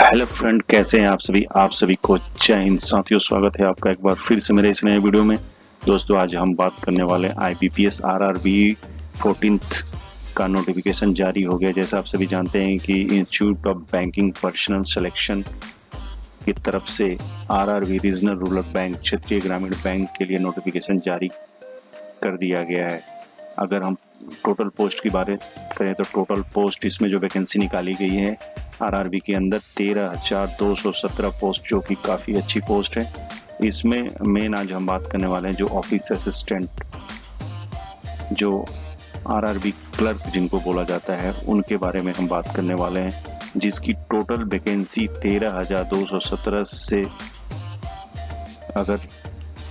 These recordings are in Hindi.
हेलो फ्रेंड, कैसे हैं आप सभी को जय हिंद। साथियों, स्वागत है आपका एक बार फिर से मेरे इस नए वीडियो में। दोस्तों, आज हम बात करने वाले हैं IBPS RRB 14th का नोटिफिकेशन जारी हो गया। जैसा आप सभी जानते हैं कि institute of banking personal selection की तरफ से RRB रीजनल रूरल बैंक, क्षेत्रीय ग्रामीण बैंक के लिए नोटिफिकेशन जारी कर दिया गया है। अगर हम टोटल पोस्ट की बात करें तो टोटल पोस्ट इसमें जो वैकेंसी निकाली गई है RRB के अंदर 13,217 पोस्ट, जो कि काफ़ी अच्छी पोस्ट है। इसमें मेन आज हम बात करने वाले हैं जो ऑफिस असिस्टेंट, जो RRB क्लर्क जिनको बोला जाता है, उनके बारे में हम बात करने वाले हैं, जिसकी टोटल वैकेंसी 13,217 से अगर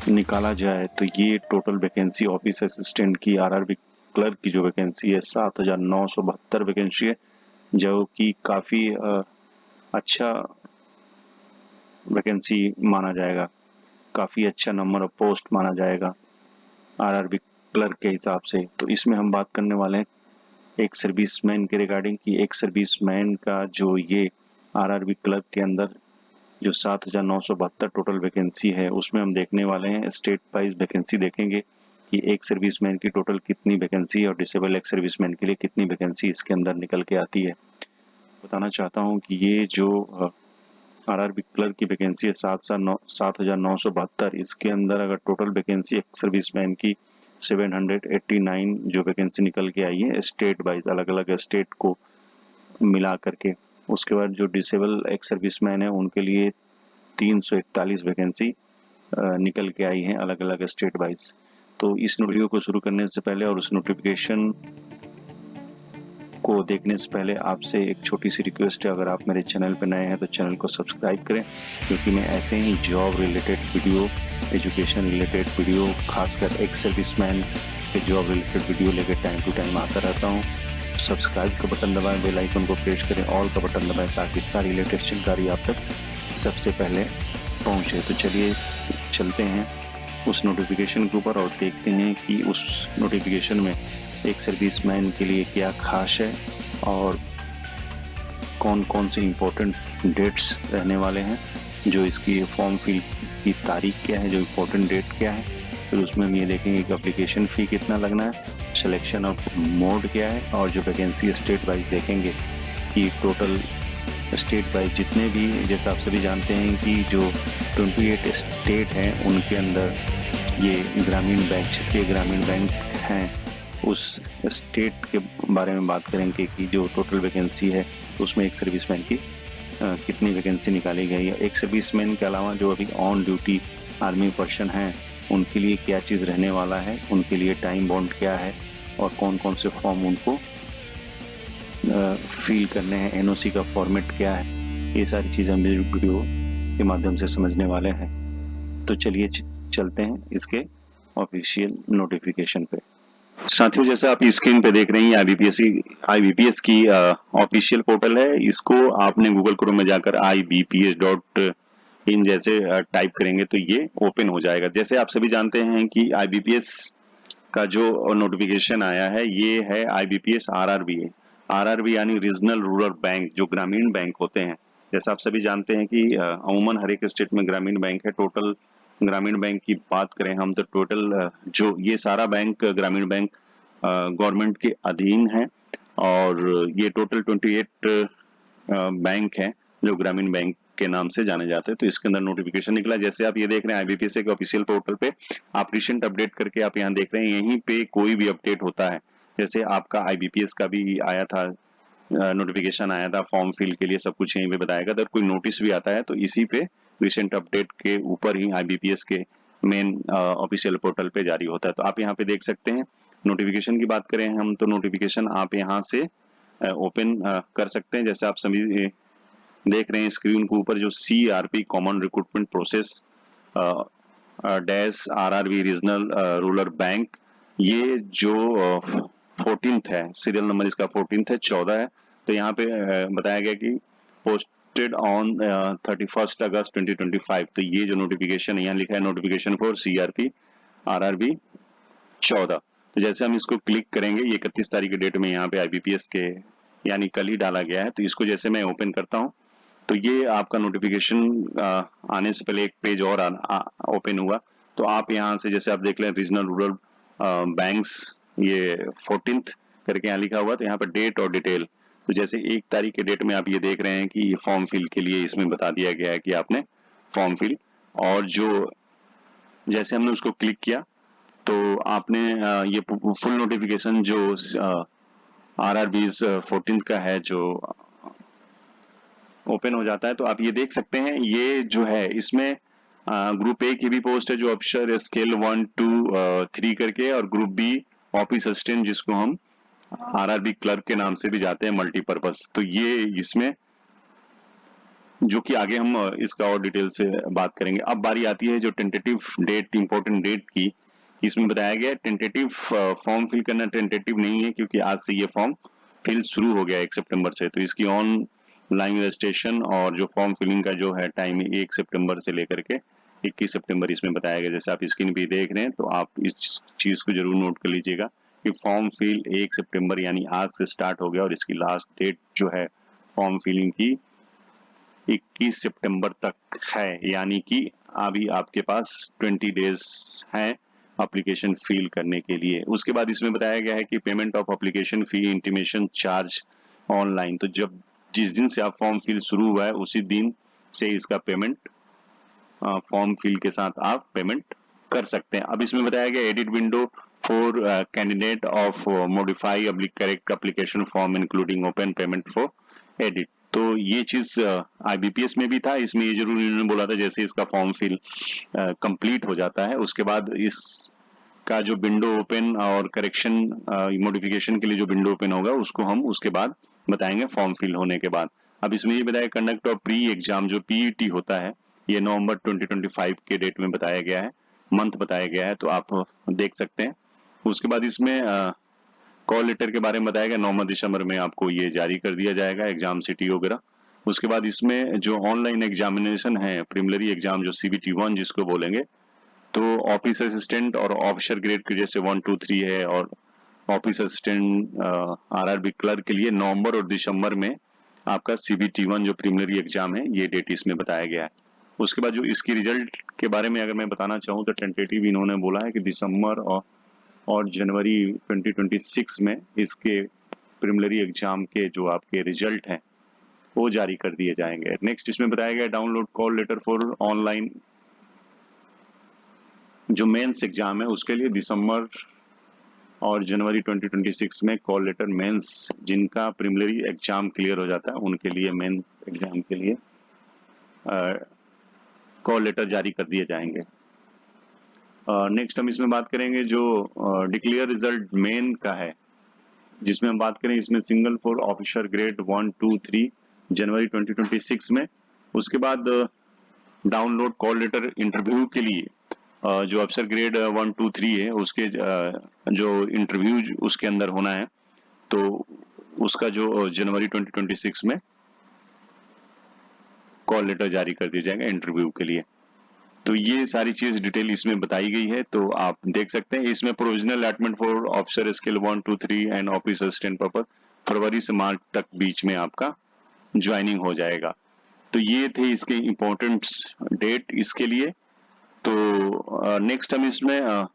निकाला जाए तो ये टोटल वैकेंसी ऑफिस असिस्टेंट की RRB क्लर्क की जो वैकेंसी है 7,972 वैकेंसी है, जो कि काफ़ी अच्छा वैकेंसी माना जाएगा, काफ़ी अच्छा नंबर ऑफ पोस्ट माना जाएगा RRB क्लर्क के हिसाब से। तो इसमें हम बात करने वाले हैं एक सर्विसमैन के रिगार्डिंग कि एक सर्विसमैन का जो ये RRB क्लर्क के अंदर जो 7,972 टोटल वैकेंसी है, उसमें हम देखने वाले हैं स्टेट वाइज वैकेंसी देखेंगे कि एक सर्विसमैन की टोटल कितनी वैकेंसी है और डिसेबल एक सर्विसमैन के लिए कितनी वैकेंसी इसके अंदर निकल के आती है। बताना चाहता हूँ कि ये जो RRB क्लर्क की वैकेंसी है 7,972, इसके अंदर अगर टोटल वैकेंसी एक सर्विसमैन की 789 जो वैकेंसी निकल के आई है स्टेट वाइज, अलग अलग स्टेट को मिला करके। उसके बाद जो डिसेबल एक सर्विसमैन है उनके लिए 341 वैकेंसी निकल के आई हैं अलग अलग स्टेट वाइज। तो इस वीडियो को शुरू करने से पहले और उस नोटिफिकेशन को देखने से पहले आपसे एक छोटी सी रिक्वेस्ट है, अगर आप मेरे चैनल पर नए हैं तो चैनल को सब्सक्राइब करें, क्योंकि मैं ऐसे ही job related video, education related video, खासकर एक सर्विसमैन के जॉब रिलेटेड वीडियो लेकर टाइम टू टाइम आता रहता हूँ। सब्सक्राइब का बटन दबाएं, बेल आइकन को प्रेस करें, ऑल का बटन दबाएं, ताकि सारी लेटेस्ट जानकारी आप तक सबसे पहले पहुंचे। तो चलिए चलते हैं उस नोटिफिकेशन के ऊपर और देखते हैं कि उस नोटिफिकेशन में एक सर्विसमैन के लिए क्या खास है और कौन कौन से इम्पोर्टेंट डेट्स रहने वाले हैं, जो इसकी फॉर्म फिल की तारीख क्या है, जो इम्पोर्टेंट डेट क्या है। फिर उसमें हम ये देखेंगे कि एप्लीकेशन फ़ी कितना लगना है, सिलेक्शन ऑफ मोड क्या है, और जो वैकेंसी स्टेट वाइज देखेंगे कि टोटल स्टेट वाइज जितने भी, जैसा आप सभी जानते हैं कि जो 28 स्टेट हैं उनके अंदर ये ग्रामीण बैंक, क्षेत्रीय ग्रामीण बैंक हैं, उस स्टेट के बारे में बात करेंगे कि जो टोटल वैकेंसी है उसमें एक सर्विसमैन की कितनी वैकेंसी निकाली गई है। एक सर्विसमैन के अलावा जो अभी ऑन ड्यूटी आर्मी पर्सन हैं उनके लिए क्या चीज़ रहने वाला है, उनके लिए टाइम बॉन्ड क्या है और कौन कौन से फॉर्म उनको फिल करने हैं, NOC का फॉर्मेट क्या है, ये सारी चीज़ें हम वीडियो के माध्यम से समझने वाले हैं। तो चलिए चलते हैं इसके ऑफिशियल नोटिफिकेशन पे। साथियों, जैसे आप स्क्रीन पे देख रहे हैं IBPS की ऑफिशियल पोर्टल है। इसको आपने गूगल क्रोम में जाकर IBPS.in जैसे टाइप करेंगे तो ये ओपन हो जाएगा। जैसे आप सभी जानते हैं कि IBPS का जो नोटिफिकेशन आया है ये है IBPS RRB यानी रीजनल रूरल बैंक, जो ग्रामीण बैंक होते हैं। जैसा आप सभी जानते हैं कि अमूमन हर एक स्टेट में ग्रामीण बैंक है। टोटल ग्रामीण बैंक की बात करें हम तो टोटल जो ये सारा बैंक ग्रामीण बैंक गवर्नमेंट के अधीन है, और ये टोटल 28 बैंक है जो ग्रामीण बैंक के नाम से जाने जाते हैं। तो इसके अंदर नोटिफिकेशन निकला, जैसे आप ये देख रहे हैं IBPS के ऑफिशियल पोर्टल पे। आप रिसेंट अपडेट करके आप यहाँ देख रहे हैं, यहीं पे कोई भी अपडेट होता है, जैसे आपका IBPS का भी आया था, नोटिफिकेशन आया था फॉर्म फिल के लिए, सब कुछ यहीं पे बताएगा। अगर कोई नोटिस भी आता है तो इसी पे रिसेंट अपडेट के ऊपर ही IBPS के मेन ऑफिशियल पोर्टल पे जारी होता है। तो आप यहाँ पे देख सकते हैं। नोटिफिकेशन की बात करें हम तो नोटिफिकेशन आप यहाँ से ओपन कर सकते हैं। जैसे आप सभी देख रहे हैं स्क्रीन के ऊपर, जो CRP common recruitment process dash RRB regional rural bank, ये जो 14th है, सीरियल नंबर इसका 14th है, 14 है। तो यहाँ पे बताया गया कि पोस्टेड ऑन 31 अगस्त 2025। तो ये जो नोटिफिकेशन यहाँ लिखा है, नोटिफिकेशन फॉर CRP RRB 14। तो जैसे हम इसको क्लिक करेंगे, ये 31 तारीख के डेट में यहाँ पे IBPS के यानी कल ही डाला गया है। तो इसको जैसे मैं ओपन करता हूँ तो ये आपका नोटिफिकेशन आने से पहले एक पेज और ओपन हुआ। तो आप यहाँ से जैसे आप देख लें रीजनल रूरल बैंक्स, ये 14th करके यहाँ लिखा हुआ, तो यहाँ पर डेट और डिटेल, तो जैसे 1 तारीख के डेट में आप ये देख रहे हैं कि ये फॉर्म फिल के लिए इसमें बता दिया गया है कि आपने फॉर्म फिल, और जो जैसे हमने उसको क्लिक किया तो आपने ये फुल नोटिफिकेशन जो RRB's 14th का है जो ओपन हो जाता है। तो आप ये देख सकते हैं, ये जो है इसमें ग्रुप ए की भी पोस्ट है जो ऑफिसर स्केल 1 2 3 करके, और ग्रुप बी ऑफिस असिस्टेंट जिसको हम RRB क्लर्क के नाम से भी जाते हैं, मल्टीपर्पज। तो ये इसमें जो कि आगे हम इसका और डिटेल से बात करेंगे। अब बारी आती है जो टेंटेटिव डेट, इंपॉर्टेंट डेट की। इसमें बताया गया टेंटेटिव फॉर्म फिल करना टेंटेटिव नहीं है, क्योंकि आज से ये फॉर्म फिल शुरू हो गया 1 सितंबर से। तो इसकी ऑनलाइन रजिस्ट्रेशन और जो फॉर्म फिलिंग का जो है टाइम 1 सितंबर से लेकर के 21 सितंबर इसमें बताया गया। जैसे आप स्क्रीन पे देख रहे हैं, तो आप इस चीज को जरूर नोट कर लीजिएगा कि फॉर्म फिल 1 सितंबर यानी आज से स्टार्ट हो गया, और इसकी लास्ट डेट जो है फॉर्म फिलिंग की 21 सितंबर तक है, यानी कि अभी आपके पास 20 डेज है एप्लीकेशन फिल करने के लिए। उसके बाद इसमें बताया गया है कि payment of application fee intimation charge online. तो जब जिस दिन से आप फॉर्म फिल शुरू हुआ है उसी दिन से इसका पेमेंट फॉर्म फिल के साथ आप पेमेंट कर सकते हैं। अब इसमें बताया गया edit window for candidate of modify correct application form including open payment for edit. तो ये चीज IBPS में भी था, इसमें ये जरूर इन्होंने बोला था जैसे इसका फॉर्म फिल कंप्लीट हो जाता है उसके बाद इसका जो विंडो ओपन और करेक्शन मॉडिफिकेशन के लिए जो विंडो ओपन होगा उसको हम उसके बाद बताएंगे फॉर्म फिल होने के बाद। अब इसमें ये बताया कंडक्ट ऑफ प्री एग्जाम जो PET होता है, ये नवंबर 2025 के डेट में बताया गया है, मंथ बताया गया है, तो आप देख सकते हैं। उसके बाद इसमें कॉल लेटर के बारे में बताया गया 9 दिसंबर में आपको ये जारी कर दिया जाएगा, एग्जाम सिटी वगैरह। उसके बाद इसमें जो ऑनलाइन एग्जामिनेशन है, प्रीलिमिनरी एग्जाम जो CBT1 जिसको बोलेंगे, तो ऑफिस असिस्टेंट और ऑफिसर ग्रेड के जैसे 1 2 3 है, और ऑफिस असिस्टेंट RRB क्लर्क के लिए नवंबर और दिसंबर में आपका CBT1 जो प्रीलिमिनरी एग्जाम है, ये डेट इसमें बताया गया है। उसके बाद जो इसकी रिजल्ट के बारे में अगर मैं बताना चाहूँ तो टेंटेटिव इन्होंने बोला है कि दिसंबर और जनवरी 2026 में इसके प्रीलिमिनरी एग्जाम के जो आपके रिजल्ट हैं वो जारी कर दिए जाएंगे। नेक्स्ट इसमें बताया गया download call letter for online जो मेंस एग्जाम है उसके लिए दिसंबर और जनवरी 2026 में कॉल लेटर मेंस जिनका प्रीलिमिनरी एग्जाम क्लियर हो जाता है उनके लिए मेन एग्जाम के लिए कॉल लेटर जारी कर दिए जाएंगे। नेक्स्ट हम इसमें बात करेंगे जो डिक्लेयर रिजल्ट मेन का है, जिसमें हम बात करें इसमें सिंगल फॉर ऑफिसर ग्रेड 1 2 3 जनवरी 2026 में। उसके बाद डाउनलोड कॉल लेटर इंटरव्यू के लिए जो अफसर ग्रेड 1 2 3 है उसके जो इंटरव्यू उसके अंदर होना है, तो उसका जो जनवरी 2026 में कॉल लेटर जारी कर दिया जाएगा इंटरव्यू के लिए। तो ये सारी चीज डिटेल इसमें बताई गई है, तो आप देख सकते हैं। इसमें provisional allotment for officer scale 1 2 3 and office assistant purpose फरवरी से मार्च तक बीच में आपका ज्वाइनिंग हो जाएगा। तो ये थे इसके इम्पोर्टेंट डेट इसके लिए। तो नेक्स्ट हम इसमें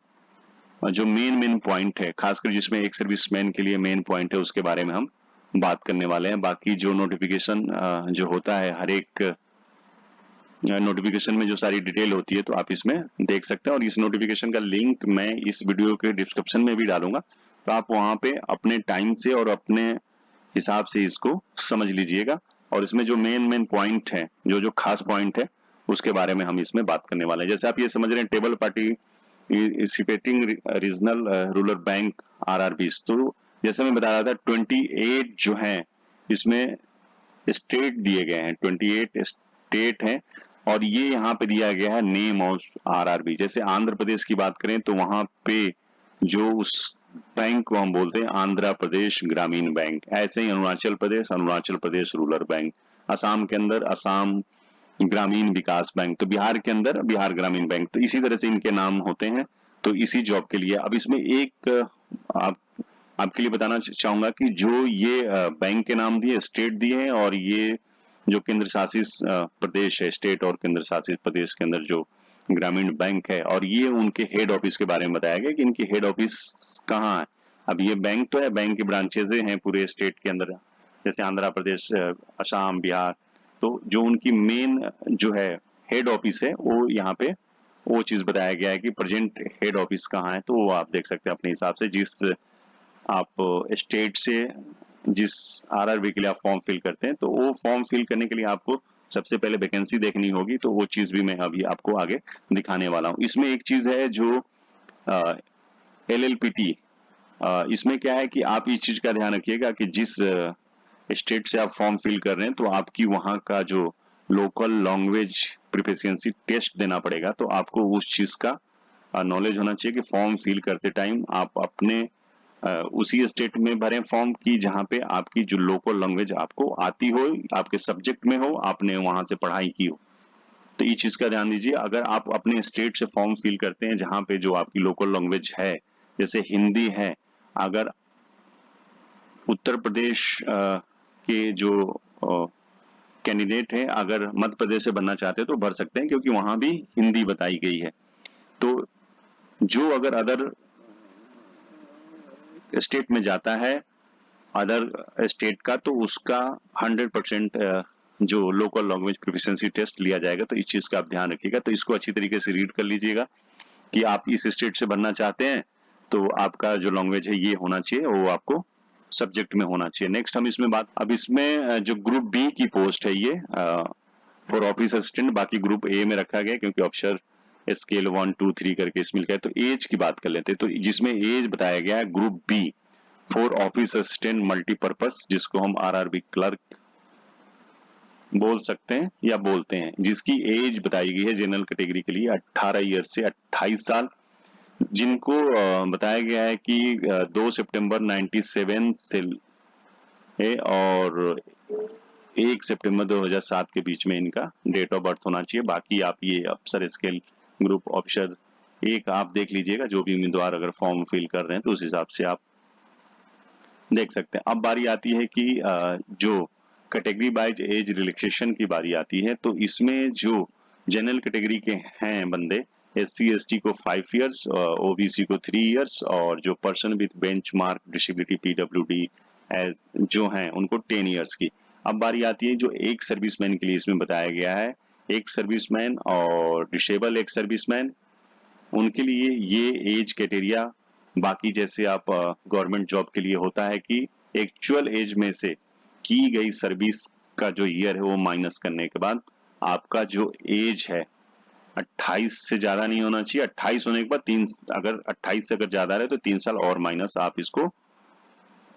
जो मेन पॉइंट है, खासकर जिसमें एक सर्विसमैन के लिए मेन पॉइंट है, उसके बारे में हम बात करने वाले हैं। बाकी जो नोटिफिकेशन जो होता है, हर एक नोटिफिकेशन में जो सारी डिटेल होती है तो आप इसमें देख सकते हैं, और इस नोटिफिकेशन का लिंक मैं इस वीडियो के डिस्क्रिप्शन में भी डालूंगा, तो आप वहां पे अपने टाइम से और अपने हिसाब से इसको समझ लीजिएगा। और इसमें जो मेन पॉइंट है, जो खास पॉइंट है, उसके बारे में हम इसमें बात करने वाले हैं। जैसे आप ये समझ रहे हैं table participating regional rural bank RRBs, तो जैसे मैं बता रहा था 28 जो है इसमें स्टेट दिए गए हैं, 28 स्टेट हैं, और ये यहाँ पे दिया गया है नेम ऑफ RRB। जैसे आंध्र प्रदेश की बात करें तो वहां पे जो उस बैंक को हम बोलते हैं आंध्र प्रदेश ग्रामीण बैंक। ऐसे ही अरुणाचल प्रदेश रूरल बैंक, असम के अंदर असम ग्रामीण विकास बैंक, तो बिहार के अंदर बिहार ग्रामीण बैंक। तो इसी तरह से इनके नाम होते हैं, तो इसी जॉब के लिए। अब इसमें एक आपके लिए बताना चाहूंगा कि जो ये बैंक के नाम दिए, स्टेट दिए हैं, और ये जो केंद्र शासित प्रदेश है, स्टेट और केंद्र शासित प्रदेश के अंदर जो ग्रामीण बैंक है, और ये उनके हेड ऑफिस के बारे में बताया गया कि इनकी हेड ऑफिस कहाँ है। अब ये बैंक तो है, बैंक की ब्रांचेज हैं पूरे स्टेट के अंदर, जैसे आंध्र प्रदेश, असम, बिहार। तो जो उनकी मेन जो है हेड ऑफिस है वो यहाँ पे वो चीज बताया गया है कि प्रेजेंट हेड ऑफिस कहाँ है। तो वो आप देख सकते हैं अपने हिसाब से, जिस आप स्टेट से जिस आरआरबी के लिए आप फॉर्म फिल करते हैं, तो वो फॉर्म फिल करने के लिए आपको सबसे पहले वैकेंसी देखनी होगी। तो वो चीज भी मैं अभी आपको आगे दिखाने वाला हूँ। इसमें एक चीज है जो LLPT, इसमें क्या है कि आप इस चीज का ध्यान रखिएगा कि जिस स्टेट से आप फॉर्म फिल कर रहे हैं, तो आपकी वहां का जो लोकल लैंग्वेज प्रोफिशिएंसी टेस्ट देना पड़ेगा। तो आपको उस चीज का नॉलेज होना चाहिए कि फॉर्म फिल करते टाइम आप अपने उसी स्टेट में भरें फॉर्म की जहां पे आपकी जो लोकल लैंग्वेज आपको आती हो, आपके सब्जेक्ट में हो, आपने वहां से पढ़ाई की हो। तो ये चीज का ध्यान दीजिए। अगर आप अपने स्टेट से फॉर्म फिल करते हैं जहां पे जो आपकी लोकल लैंग्वेज है, जैसे हिंदी है, अगर उत्तर प्रदेश के जो कैंडिडेट है अगर मध्य प्रदेश से बनना चाहते हैं तो भर सकते हैं, क्योंकि वहां भी हिंदी बताई गई है। तो जो अगर अदर स्टेट में जाता है, अदर स्टेट का, तो उसका 100% जो लोकल लैंग्वेज प्रोफिशिएंसी टेस्ट लिया जाएगा। तो इस चीज का आप ध्यान रखिएगा। तो इसको अच्छी तरीके से रीड कर लीजिएगा कि आप इस स्टेट से बनना चाहते हैं तो आपका जो लैंग्वेज है ये होना चाहिए, वो आपको सब्जेक्ट में होना चाहिए। नेक्स्ट हम इसमें अब इसमें जो ग्रुप बी की पोस्ट है ये फॉर ऑफिस असिस्टेंट, बाकी ग्रुप ए में रखा गया क्योंकि ऑप्शन स्केल 1, 2, 3 करके इसमें लिखा है। तो एज की बात कर लेते हैं। तो जिसमें एज बताया गया है group B for office assistant multipurpose, जिसको हम आरआरबी क्लर्क बोल सकते हैं या बोलते हैं, जिसकी एज बताई गई है जनरल कैटेगरी के लिए 18 ईयर से 28 साल, जिनको बताया गया है कि 2 सितंबर 97 से और 1 सितंबर 2007 के बीच में इनका डेट ऑफ बर्थ होना चाहिए। बाकी आप ये अफसर स्केल ग्रुप ऑप्शन एक आप देख लीजिएगा, जो भी उम्मीदवार अगर फॉर्म फिल कर रहे हैं तो उस हिसाब से आप देख सकते हैं। अब बारी आती है कि जो कैटेगरी वाइज एज रिलैक्सेशन की बारी आती है। तो इसमें जो जनरल कैटेगरी के हैं बंदे, SC ST को 5 इयर्स, OBC को 3 इयर्स, और जो person with benchmark disability PWD जो हैं उनको 10 इयर्स की। अब बारी आती है जो एक सर्विसमैन के लिए इसमें बताया गया है, एक सर्विसमैन और डिसेबल एक सर्विसमैन, उनके लिए ये एज क्राइटेरिया बाकी जैसे आप गवर्नमेंट जॉब के लिए होता है कि एक्चुअल एज में से की गई सर्विस का जो ईयर है वो माइनस करने के बाद आपका जो एज है 28 से ज्यादा नहीं होना चाहिए। 28 होने के बाद 3, अगर 28 से अगर ज्यादा रहे तो 3 साल और माइनस आप इसको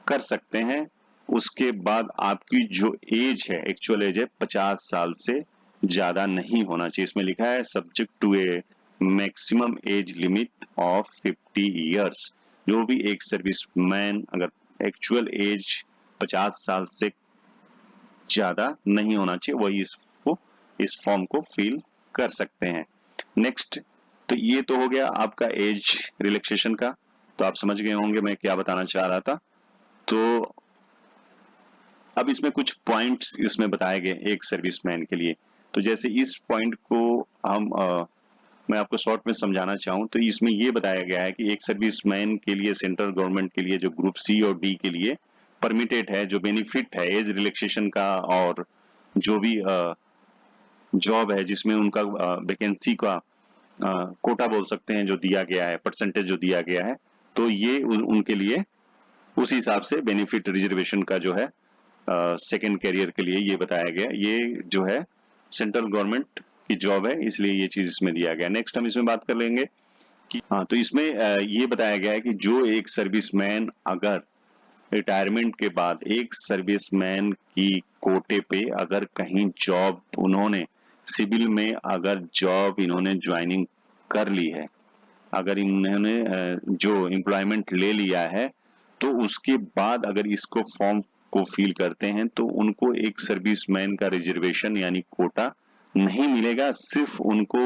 कर सकते हैं। उसके बाद आपकी जो एज है, एक्चुअल एज है 50 साल से ज्यादा नहीं होना चाहिए। इसमें लिखा है subject to a maximum age limit of 50 years. जो भी एक सर्विसमैन अगर एक्चुअल एज 50 साल से ज्यादा नहीं होना चाहिए, वही इस फॉर्म को फिल कर सकते हैं। नेक्स्ट, तो ये तो हो गया आपका एज रिलैक्सेशन का। तो आप समझ गए होंगे मैं क्या बताना चाह रहा था। तो अब इसमें कुछ पॉइंट्स इसमें बताए गए एक सर्विसमैन के लिए। तो जैसे इस पॉइंट को हम मैं आपको शॉर्ट में समझाना चाहूँ तो इसमें ये बताया गया है कि एक सर्विसमैन के लिए सेंट्रल गवर्नमेंट के लिए जो ग्रुप सी और डी के लिए परमिटेड है, जो बेनिफिट है एज रिलैक्सेशन का, और जो भी जॉब है जिसमें उनका वैकेंसी का कोटा बोल सकते हैं जो दिया गया है, परसेंटेज जो दिया गया है, तो ये उनके लिए उस हिसाब से बेनिफिट रिजर्वेशन का जो है सेकेंड कैरियर के लिए ये बताया गया। ये जो है सेंट्रल गवर्नमेंट की जॉब है, इसलिए ये चीज इसमें दिया गया। नेक्स्ट हम इसमें बात कर लेंगे कि तो इसमें ये बताया गया है कि जो एक सर्विसमैन अगर रिटायरमेंट के बाद एक सर्विसमैन की कोटे पे अगर कहीं जॉब उन्होंने सिविल में अगर जॉब इन्होंने ज्वाइनिंग कर ली है, अगर इन्होंने जो एम्प्लॉयमेंट ले लिया है, तो उसके बाद अगर इसको फॉर्म को फिल करते हैं तो उनको एक सर्विसमैन का रिजर्वेशन यानी कोटा नहीं मिलेगा। सिर्फ उनको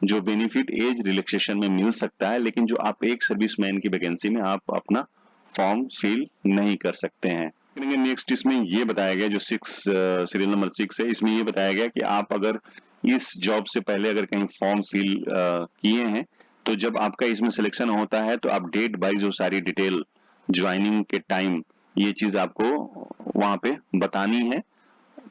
जो बेनिफिट एज रिलैक्सेशन में मिल सकता है, लेकिन जो आप एक सर्विसमैन की वैकेंसी में आप अपना फॉर्म फिल नहीं कर सकते हैं। करेंगे नेक्स्ट, इसमें ये बताया गया जो सीरियल नंबर 6 है, इसमें ये बताया गया कि आप अगर इस जॉब से पहले अगर कहीं फॉर्म फिल किए हैं तो जब आपका इसमें सिलेक्शन होता है तो आप डेट वाइज वो सारी डिटेल ज्वाइनिंग के टाइम ये चीज आपको वहां पे बतानी है,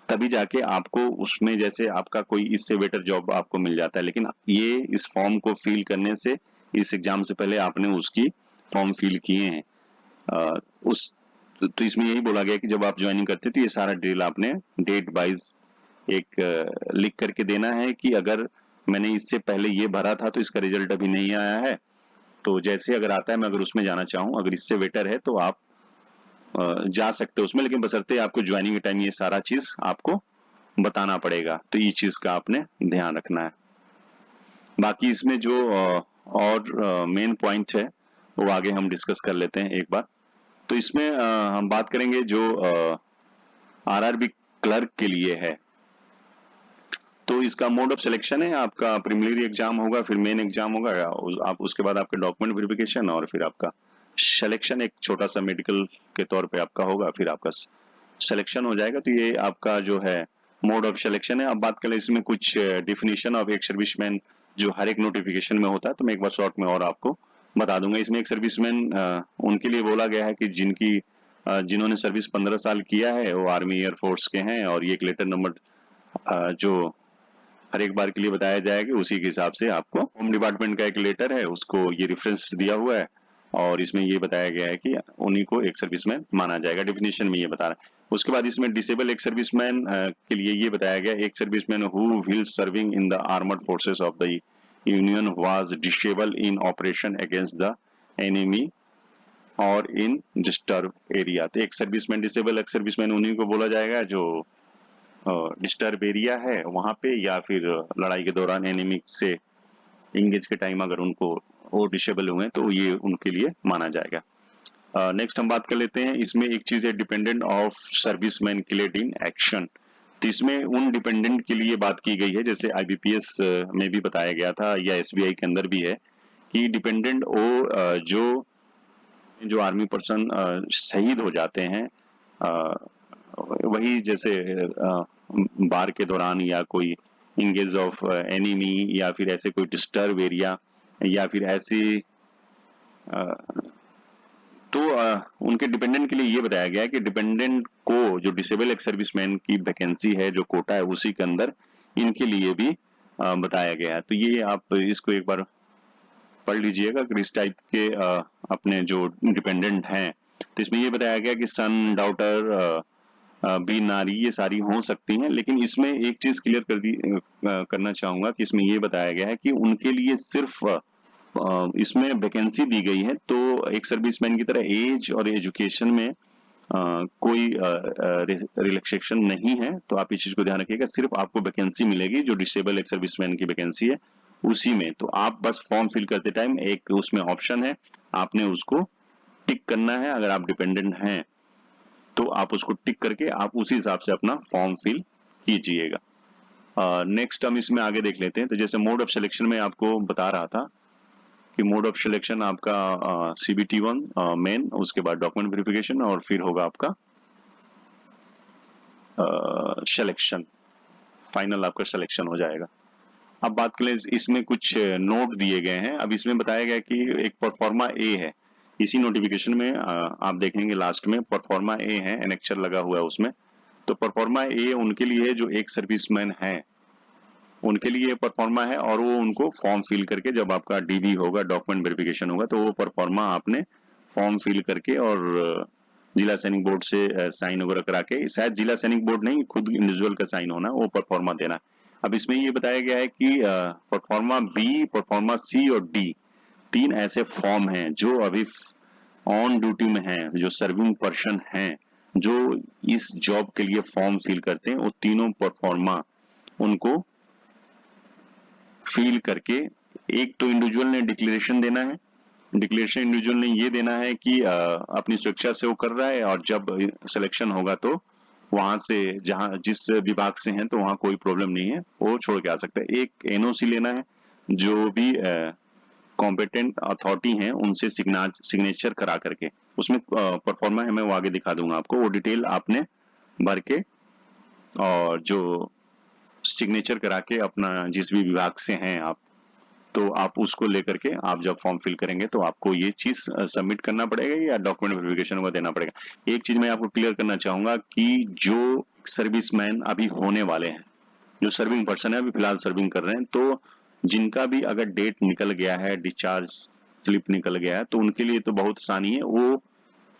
तभी जाके आपको उसमें जैसे आपका कोई इससे बेटर जॉब आपको मिल जाता है। लेकिन ये इस फॉर्म को फिल करने से, इस एग्जाम से पहले आपने उसकी फॉर्म फिल किए हैं। उस तो इसमें यही बोला गया कि जब आप ज्वाइनिंग करते तो ये सारा डिटेल आपने डेट वाइज एक लिख करके देना है कि अगर मैंने इससे पहले ये भरा था तो इसका रिजल्ट अभी नहीं आया है, तो जैसे अगर आता है मैं अगर उसमें जाना चाहूँ, अगर इससे बेटर है तो आप जा सकते हो उसमें, लेकिन बशर्ते आपको ज्वाइनिंग के टाइम ये सारा चीज आपको बताना पड़ेगा। तो ये चीज का आपने ध्यान रखना है। बाकी इसमें जो और मेन पॉइंट है वो आगे हम डिस्कस कर लेते हैं एक बार। तो इसमें हम बात करेंगे जो आरआरबी क्लर्क के लिए है। तो इसका मोड ऑफ सिलेक्शन है, आपका प्रीलिमिनरी एग्जाम होगा, फिर मेन एग्जाम होगा, आप उसके बाद आपके डॉक्यूमेंट वेरिफिकेशन और फिर आपका सिलेक्शन एक छोटा सा मेडिकल के तौर पे आपका होगा, फिर आपका सिलेक्शन हो जाएगा। तो ये आपका जो है मोड ऑफ सिलेक्शन है। अब बात करें इसमें कुछ डिफिनीशन ऑफ एक सर्विसमैन जो हर एक नोटिफिकेशन में होता है, तो मैं एक बार शॉर्ट में और आपको बता दूंगा। इसमें एक सर्विसमैन उनके लिए बोला गया है कि जिन्होंने सर्विस 15 साल किया है, वो आर्मी एयरफोर्स के हैं, और ये एक लेटर नंबर जो हर एक बार के लिए बताया जाएगा, उसी के हिसाब से आपको होम डिपार्टमेंट का एक लेटर है उसको ये रेफरेंस दिया हुआ है, और इसमें ये बताया गया है कि उन्हीं को एक सर्विसमैन माना जाएगा। डिफिनेशन में ये बता रहा है। उसके बाद इसमें डिसेबल एक सर्विसमैन के लिए ये बताया गया, एक serviceman who wheel serving in the armoured forces of the union was disable in operation against the enemy और इन डिस्टर्ब एरिया। तो एक सर्विसमैन डिसेबल एक सर्विसमैन उन्हीं को बोला जाएगा जो डिस्टर्ब एरिया है वहां पे, या फिर लड़ाई के दौरान एनिमी से इंगेज के टाइम अगर उनको वो डिसेबल हुए तो ये उनके लिए माना जाएगा। नेक्स्ट हम बात कर लेते हैं। इसमें एक चीज है dependent of serviceman killed in action. तो इसमें उन डिपेंडेंट के लिए बात की गई है, जैसे आईबीपीएस में भी बताया गया था या एसबीआई के अंदर भी है कि डिपेंडेंट वो जो आर्मी पर्सन शहीद हो जाते हैं, वही जैसे बार के दौरान या कोई इंगेज ऑफ एनिमी या फिर ऐसे कोई डिस्टर्ब एरिया या फिर ऐसी तो उनके डिपेंडेंट के लिए ये बताया गया है कि डिपेंडेंट को जो डिसेबल एक्स सर्विसमैन की वैकेंसी है, जो कोटा है, उसी के अंदर इनके लिए भी बताया गया है। तो ये आप इसको एक बार पढ़ लीजिएगा कि इस टाइप के अपने जो डिपेंडेंट हैं। तो इसमें ये बताया गया कि सन, डॉटर, भी, नारी, ये सारी हो सकती हैं, लेकिन इसमें एक चीज क्लियर करना चाहूंगा कि इसमें ये बताया गया है कि उनके लिए सिर्फ इसमें वैकेंसी दी गई है, तो एक सर्विसमैन की तरह एज और एजुकेशन में कोई रिलैक्सेशन नहीं है। तो आप इस चीज को ध्यान रखिएगा, सिर्फ आपको वैकेंसी मिलेगी जो डिसेबल एक सर्विसमैन की वैकेंसी है उसी में। तो आप बस फॉर्म फिल करते टाइम एक उसमें ऑप्शन है, आपने उसको टिक करना है। अगर आप डिपेंडेंट हैं तो आप उसको टिक करके आप उसी हिसाब से अपना फॉर्म फिल कीजिएगा। नेक्स्ट हम इसमें आगे देख लेते हैं। तो जैसे मोड ऑफ सिलेक्शन में आपको बता रहा था कि मोड ऑफ सिलेक्शन आपका CBT1 मेन, उसके बाद डॉक्यूमेंट वेरिफिकेशन और फिर होगा आपका सिलेक्शन, फाइनल आपका सिलेक्शन हो जाएगा। अब बात करें, इसमें कुछ नोट दिए गए हैं। अब इसमें बताया गया कि एक परफॉर्मा ए है, इसी नोटिफिकेशन में आप देखेंगे लास्ट में परफॉर्मा ए है, एनेक्चर लगा हुआ है उसमें। तो परफॉर्मा ए उनके लिए जो एक सर्विसमैन है उनके लिए परफॉर्मा है, और वो उनको फॉर्म फिल करके जब आपका डीबी होगा, डॉक्यूमेंट वेरिफिकेशन होगा, तो वो परफॉर्मा आपने फॉर्म फिल करके और जिला सैनिक बोर्ड से साइन वगैरह करा के, शायद जिला सैनिक बोर्ड नहीं, खुद इंडिविजुअल का साइन होना, वो परफॉर्मा देना। अब इसमें ये बताया गया है कि परफॉर्मा बी, परफॉर्मा सी और डी, 3 ऐसे फॉर्म हैं जो अभी ऑन ड्यूटी में हैं, जो सर्विंग पर्सन हैं, जो इस जॉब के लिए फॉर्म फिल करते हैं। वो तीनों परफॉर्मा उनको फिल करके, एक तो इंडिविजुअल ने डिक्लेरेशन देना है, डिक्लेरेशन इंडिविजुअल ने ये देना है कि अपनी स्वेच्छा से वो कर रहा है, और जब सिलेक्शन होगा तो वहां से जहां जिस विभाग से हैं तो वहां कोई प्रॉब्लम नहीं है, वो छोड़ के आ सकता है। एक NOC लेना है, जो भी कॉम्पिटेंट अथॉरिटी हैं उनसे सिग्नेचर करा करके, उसमें परफॉर्मा है, मैं वो आगे दिखा दूंगा आपको, वो डिटेल आपने भर के और जो सिग्नेचर करा के अपना जिस भी विभाग से हैं आप, तो आप उसको लेकर के आप जब फॉर्म फिल करेंगे तो आपको ये चीज सबमिट करना पड़ेगा या डॉक्यूमेंट वेरिफिकेशन को देना पड़ेगा। एक चीज मैं आपको क्लियर करना चाहूंगा कि जो सर्विसमैन अभी होने वाले हैं, जो सर्विंग पर्सन है अभी फिलहाल सर्विंग कर रहे हैं, तो जिनका भी अगर डेट निकल गया है, डिस्चार्ज स्लिप निकल गया है, तो उनके लिए तो बहुत आसानी है, वो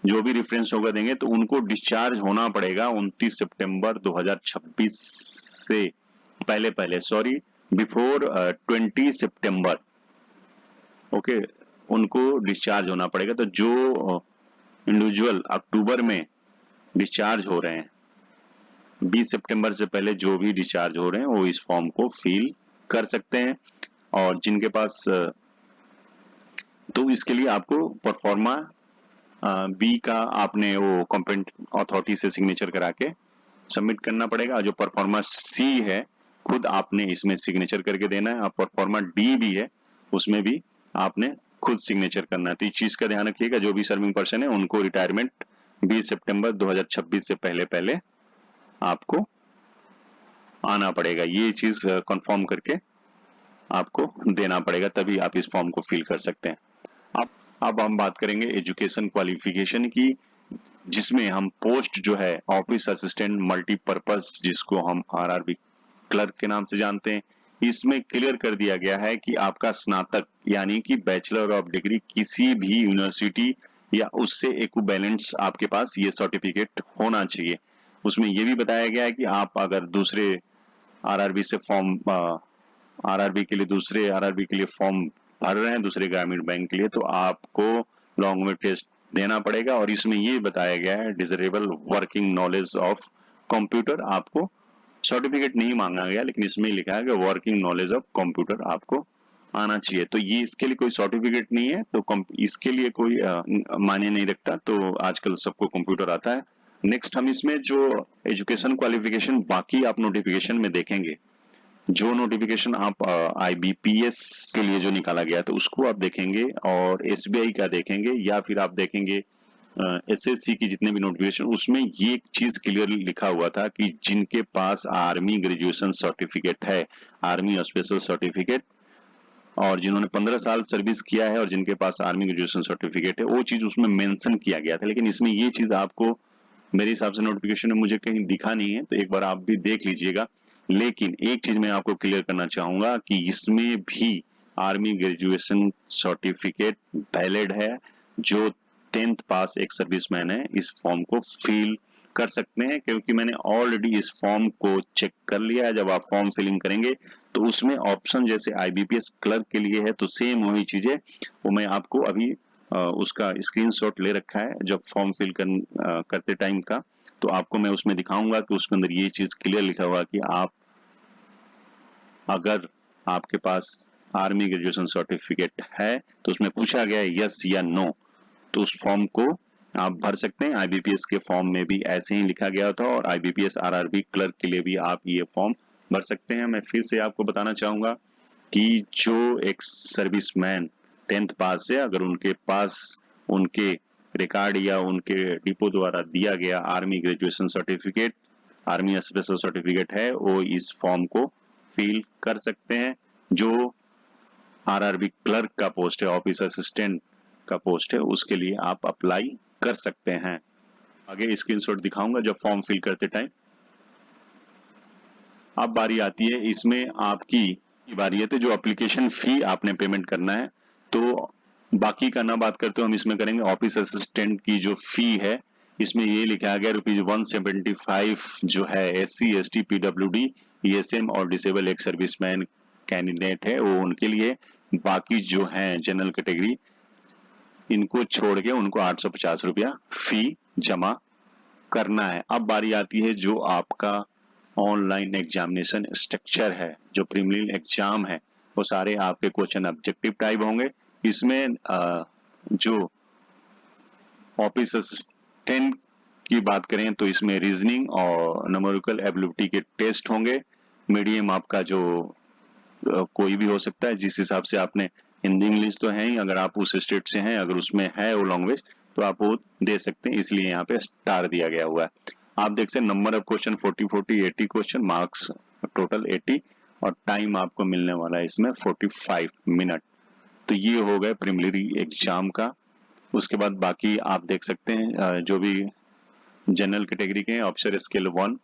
जो भी रेफरेंस होगा देंगे तो उनको डिस्चार्ज होना पड़ेगा 29 सितंबर 2026 से पहले सॉरी बिफोर 20 सितंबर, ओके, उनको डिस्चार्ज होना पड़ेगा। तो जो इंडिविजुअल अक्टूबर में डिस्चार्ज हो रहे हैं, 20 सितंबर से पहले जो भी डिस्चार्ज हो रहे हैं वो इस फॉर्म को फिल कर सकते हैं। और जिनके पास तो इसके लिए आपको परफॉर्मा बी का आपने वो कॉम्पिटेंट अथॉरिटी से सिग्नेचर करा के सबमिट करना पड़ेगा। जो परफॉर्मा सी है खुद आपने इसमें सिग्नेचर करके देना है, और परफॉर्मा डी भी है उसमें भी आपने खुद सिग्नेचर करना है। तो इस चीज का ध्यान रखिएगा, जो भी सर्विंग पर्सन है उनको रिटायरमेंट 20 सितंबर 2026 से पहले आपको आना पड़ेगा, ये चीज कंफर्म करके आपको देना पड़ेगा, तभी आप इस फॉर्म को फिल कर सकते हैं। अब हम बात करेंगे एजुकेशन क्वालिफिकेशन की, जिसमें हम पोस्ट जो है ऑफिस असिस्टेंट मल्टीपर्पज, जिसको हम आरआरबी क्लर्क के नाम से जानते हैं, इसमें क्लियर कर दिया गया है कि आपका स्नातक यानी कि बैचलर ऑफ डिग्री किसी भी यूनिवर्सिटी या उससे इक्विवेलेंट्स आपके पास ये सर्टिफिकेट होना चाहिए। उसमें ये भी बताया गया है कि आप अगर दूसरे आरआरबी से फॉर्म आरआरबी के लिए फॉर्म भर रहे हैं दूसरे ग्रामीण बैंक के लिए, तो आपको लॉन्ग में टेस्ट देना पड़ेगा। और इसमें ये बताया गया है desirable working knowledge of computer, आपको सर्टिफिकेट नहीं मांगा गया, लेकिन इसमें लिखा है कि वर्किंग नॉलेज ऑफ कंप्यूटर आपको आना चाहिए। तो ये इसके लिए कोई सर्टिफिकेट नहीं है, तो इसके लिए कोई मायने नहीं रखता, तो आजकल सबको कंप्यूटर आता है। नेक्स्ट हम इसमें जो एजुकेशन क्वालिफिकेशन बाकी आप नोटिफिकेशन में देखेंगे, जो नोटिफिकेशन आप आईबीपीएस के लिए जो निकाला गया तो उसको आप देखेंगे, और एसबीआई का देखेंगे, या फिर आप देखेंगे एसएससी की जितने भी नोटिफिकेशन, उसमें ये एक चीज क्लियरली लिखा हुआ था कि जिनके पास आर्मी ग्रेजुएशन सर्टिफिकेट है, आर्मी स्पेशल सर्टिफिकेट, और जिन्होंने 15 साल सर्विस किया है और जिनके पास आर्मी ग्रेजुएशन सर्टिफिकेट है, वो चीज उसमें मेंशन किया गया था। लेकिन इसमें ये चीज आपको मेरे हिसाब से नोटिफिकेशन में मुझे कहीं दिखा नहीं है, तो एक बार आप भी देख लीजिएगा। लेकिन एक चीज मैं आपको क्लियर करना चाहूंगा कि इसमें भी आर्मी ग्रेजुएशन सर्टिफिकेट वैलिड है। जो 10th पास एक सर्विसमैन है इस फॉर्म को फिल कर सकते हैं, क्योंकि मैंने ऑलरेडी इस फॉर्म को चेक कर लिया है। जब आप फॉर्म फिलिंग करेंगे तो उसमें ऑप्शन जैसे आईबीपीएस क्लर्क के लिए है, तो सेम वही चीजें वो मैं आपको अभी उसका स्क्रीनशॉट ले रखा है जब फॉर्म फिल करते टाइम का, तो आपको मैं उसमें दिखाऊंगा कि उसके अंदर ये चीज क्लियर लिखा हुआ कि आप अगर आपके पास आर्मी ग्रेजुएशन सर्टिफिकेट है तो उसमें पूछा गया है यस या नो, तो उस फॉर्म को आप भर सकते हैं। आईबीपीएस के फॉर्म में भी ऐसे ही लिखा गया था, और आईबीपीएस आरआरबी क्लर्क के लिए भी आप ये फॉर्म भर सकते हैं। मैं फिर से आपको बताना चाहूंगा कि जो एक सर्विसमैन 10th पास है, अगर उनके पास उनके रिकॉर्ड या उनके डिपो द्वारा दिया गया army graduation certificate, army special certificate है, वो इस फॉर्म को फिल कर सकते हैं। जो आरआरबी क्लर्क का पोस्ट है, ऑफिस असिस्टेंट का पोस्ट है, उसके लिए आप अप्लाई कर सकते हैं। आगे स्क्रीनशॉट दिखाऊंगा जब फॉर्म फिल करते टाइम। अब बारी आती है, इसमें आपकी बारी है तो जो एप्लीकेशन फी आपने पेमेंट करना है, तो बाकी का ना बात करते हो, हम इसमें करेंगे ऑफिस असिस्टेंट की जो फी है, इसमें ये लिखा गया ₹175 जो है SC ST PWD ESM और डिसेबल एक सर्विसमैन कैंडिडेट है वो उनके लिए, बाकी जो है जनरल कैटेगरी इनको छोड़ के उनको 850 रुपया फी जमा करना है। अब बारी आती है जो आपका ऑनलाइन एग्जामिनेशन स्ट्रक्चर है, जो प्रीलिमिनरी एग्जाम है, वो सारे आपके क्वेश्चन ऑब्जेक्टिव टाइप होंगे। इसमें जो ऑफिस असिस्टेंट की बात करें तो इसमें रीजनिंग और न्यूमेरिकल एबिलिटी के टेस्ट होंगे। मीडियम आपका जो कोई भी हो सकता है, जिस हिसाब से आपने हिंदी इंग्लिश तो है ही, अगर आप उस स्टेट से हैं, अगर उसमें है वो लैंग्वेज तो आप वो दे सकते हैं, इसलिए यहाँ पे स्टार दिया गया हुआ है। आप देख सकते हैं number of question 40 question, marks total 80 और टाइम आपको मिलने वाला है इसमें 45 मिनट। तो ये हो गए प्रीलिमिनरी एग्जाम का। उसके बाद बाकी आप देख सकते हैं जो भी जनरल कैटेगरी के ऑफिसर स्केल 1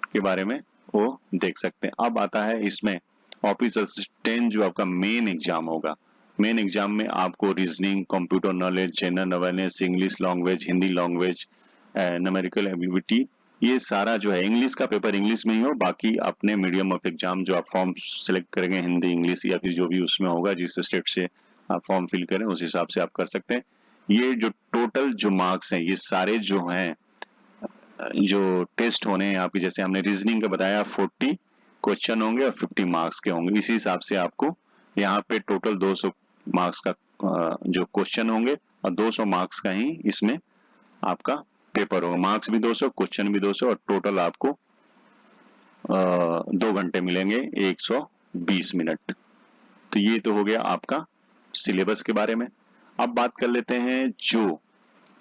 के बारे में वो देख सकते हैं। अब आता है इसमें ऑफिस असिस्टेंट जो आपका मेन एग्जाम होगा। मेन एग्जाम में आपको reasoning, computer knowledge, general awareness, English language, Hindi language, numerical ability, ये सारा जो है इंग्लिश का पेपर इंग्लिश में ही हो, बाकी अपने मीडियम ऑफ एग्जाम जो आप फॉर्म सिलेक्ट करेंगे हिंदी इंग्लिश या फिर जो भी उसमें होगा जिस स्टेट से आप फॉर्म फिल करें उस हिसाब से आप कर सकते हैं। ये जो टोटल जो मार्क्स हैं ये सारे जो हैं जो टेस्ट होने हैं आपके, जैसे हमने रीजनिंग का बताया 40 क्वेश्चन होंगे और 50 मार्क्स के होंगे, इसी हिसाब से आपको यहाँ पे टोटल 200 मार्क्स का जो क्वेश्चन होंगे और 200 मार्क्स का ही इसमें आपका पेपर होगा। मार्क्स भी 200, क्वेश्चन भी 200 और टोटल आपको 2 घंटे मिलेंगे 120 मिनट। तो ये तो हो गया आपका सिलेबस के बारे में। अब बात कर लेते हैं जो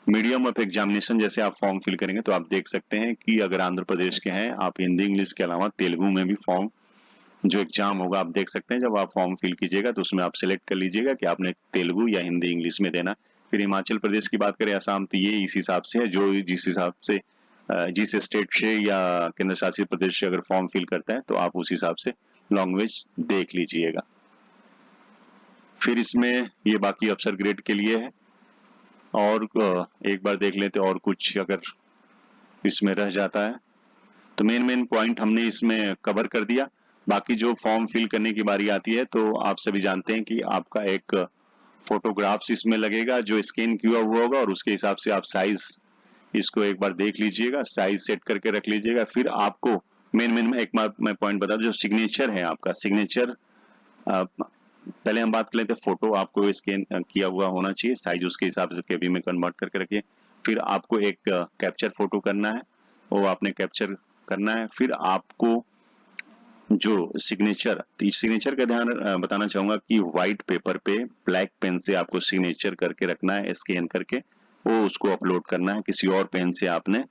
मीडियम ऑफ एग्जामिनेशन, जैसे आप फॉर्म फिल करेंगे तो आप देख सकते हैं कि अगर आंध्र प्रदेश के हैं आप हिंदी इंग्लिश के अलावा तेलुगु में भी फॉर्म जो एग्जाम होगा आप देख सकते हैं। जब आप फॉर्म फिल कीजिएगा तो उसमें आप सिलेक्ट कर लीजिएगा कि आपने तेलुगु या हिंदी इंग्लिश में देना। फिर हिमाचल प्रदेश की बात करें, असम, तो ये इस हिसाब से है जो जिस हिसाब से जिस स्टेट से या केंद्र शासित प्रदेश से अगर फॉर्म फिल करता है तो आप उस हिसाब से लैंग्वेज देख लीजिएगा। फिर इसमें ये बाकी अफसर ग्रेड के लिए है और एक बार देख लेते और कुछ अगर इसमें रह जाता है तो मेन पॉइंट हमने इसमें कवर कर दिया। बाकी जो फॉर्म फिल करने की बारी आती है तो आप सभी जानते हैं कि आपका एक फोटोग्राफ्स इसमें लगेगा जो स्कैन किया हुआ होगा और उसके हिसाब से आप साइज इसको एक बार देख लीजिएगा, साइज सेट करके रख लीजिएगा। फिर आपको मेन एक मैं पॉइंट बता दूं, जो सिग्नेचर है आपका सिग्नेचर, पहले हम बात कर लेते हैं फोटो आपको स्कैन किया हुआ होना चाहिए, साइज उसके हिसाब से केबी में कन्वर्ट करके रखिए। फिर आपको एक कैप्चर फोटो करना है, वो आपने कैप्चर करना है। फिर आपको जो सिग्नेचर, तो सिग्नेचर का ध्यान बताना चाहूंगा कि व्हाइट पेपर पे ब्लैक पेन से आपको सिग्नेचर करके रखना है, स्कैन करके वो उसको अपलोड करना है, किसी और पेन से आपने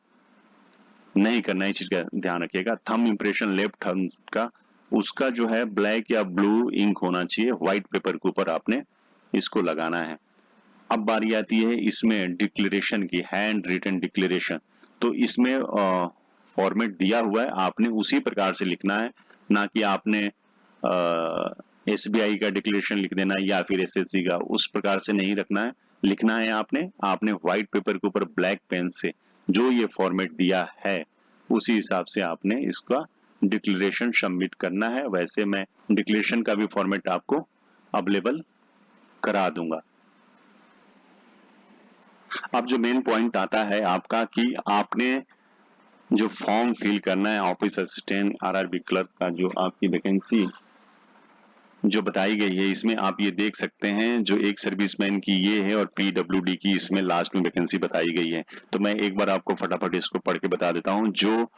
नहीं करना है, इस चीज का ध्यान रखिएगा। थंब इंप्रेशन लेफ्ट थंब का उसका जो है ब्लैक या ब्लू इंक होना चाहिए, व्हाइट पेपर के ऊपर आपने इसको लगाना है। अब बारी आती है इसमें डिक्लेरेशन की, हैंड रिटन डिक्लेरेशन। तो इसमें फॉर्मेट दिया हुआ है, आपने उसी प्रकार से लिखना है, ना कि आपने एसबीआई का डिक्लेरेशन लिख देना या फिर एसएससी का, उस प्रकार से नहीं रखना है। लिखना है आपने व्हाइट पेपर के ऊपर ब्लैक पेन से जो ये फॉर्मेट दिया है उसी हिसाब से आपने इसका डिक्लेरेशन सबमिट करना है। वैसे मैं डिक्लेरेशन का भी फॉर्मेट आपको अवेलेबल करा दूंगा। अब जो मेन पॉइंट आता है आपका कि आपने जो फॉर्म फिल करना है ऑफिस असिस्टेंट आरआरबी क्लर्क का, जो आपकी वैकेंसी जो बताई गई है इसमें आप ये देख सकते हैं, जो एक सर्विसमैन की ये है और पीडब्ल्यूडी की इसमें लास्ट में वैकेंसी बताई गई है। तो मैं एक बार आपको फटाफट इसको पढ़ के बता देता हूं। जो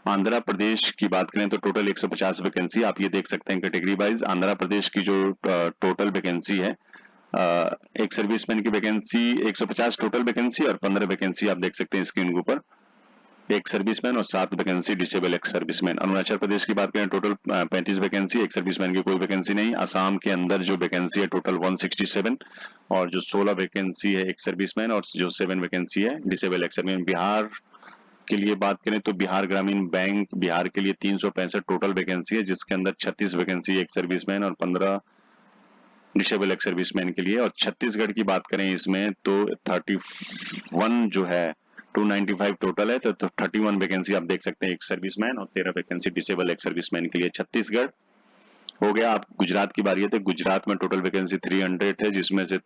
आंध्र प्रदेश की बात करें तो टोटल 150 वैकेंसी, आप ये देख सकते हैं कैटेगरी वाइज। आंध्र प्रदेश की जो टोटल वैकेंसी है, एक सर्विसमैन की वैकेंसी 150 टोटल वैकेंसी और 15 वैकेंसी आप देख सकते हैं स्क्रीन के ऊपर, एक सर्विसमैन और 7 vacancy disable ex serviceman. Arunachal Pradesh की बात करें टोटल 35 वैकेंसी, एक सर्विसमैन की कोई वैकेंसी नहीं। असम के अंदर जो वैकेंसी है टोटल 167 और जो 16 वैकेंसी है एक सर्विसमैन और जो 7 वैकेंसी है डिसेबल एक्स सर्विसमैन। बिहार के लिए बात करें तो बिहार ग्रामीण बैंक बिहार के लिए 365 टोटल वैकेंसी है, जिसके अंदर 36 वैकेंसी एक सर्विसमैन और 15 डिसेबल एक्स सर्विसमैन के लिए। और छत्तीसगढ़ की बात करें इसमें तो 31 जो है 295 टोटल है, तो 31 वैकेंसी आप देख सकते हैं एक सर्विसमैन और 13 वैकेंसी डिसेबल एक सर्विसमैन के लिए। छत्तीसगढ़ हो गया। आप गुजरात की बारी है तो गुजरात में टोटल वैकेंसी 300 है, जिसमें से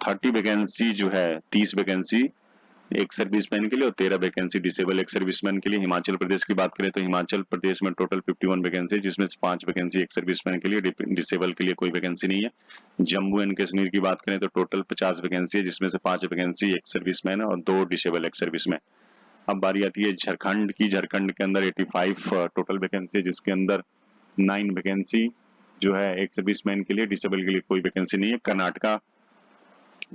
30 वैकेंसी जो है 30 वैकेंसी एक सर्विसमैन के लिए और 13 वैकेंसी डिसेबल एक सर्विसमैन के लिए। हिमाचल प्रदेश की बात करें तो हिमाचल प्रदेश में टोटल 51 वैकेंसी, जिसमें से 5 वैकेंसी एक सर्विसमैन के लिए, डिसेबल के लिए कोई वैकेंसी नहीं है। जम्मू एंड कश्मीर की बात करें तो टोटल 50 वैकेंसी है, जिसमें से 5 वैकेंसी एक सर्विसमैन है और 2 डिसेबल एक सर्विसमैन। अब बारी आती है झारखंड की। झारखंड के अंदर 85 टोटल वैकेंसी है, जिसके अंदर 9 वैकेंसी जो है एक सर्विसमैन के लिए, डिसेबल के लिए कोई वैकेंसी नहीं है। कर्नाटका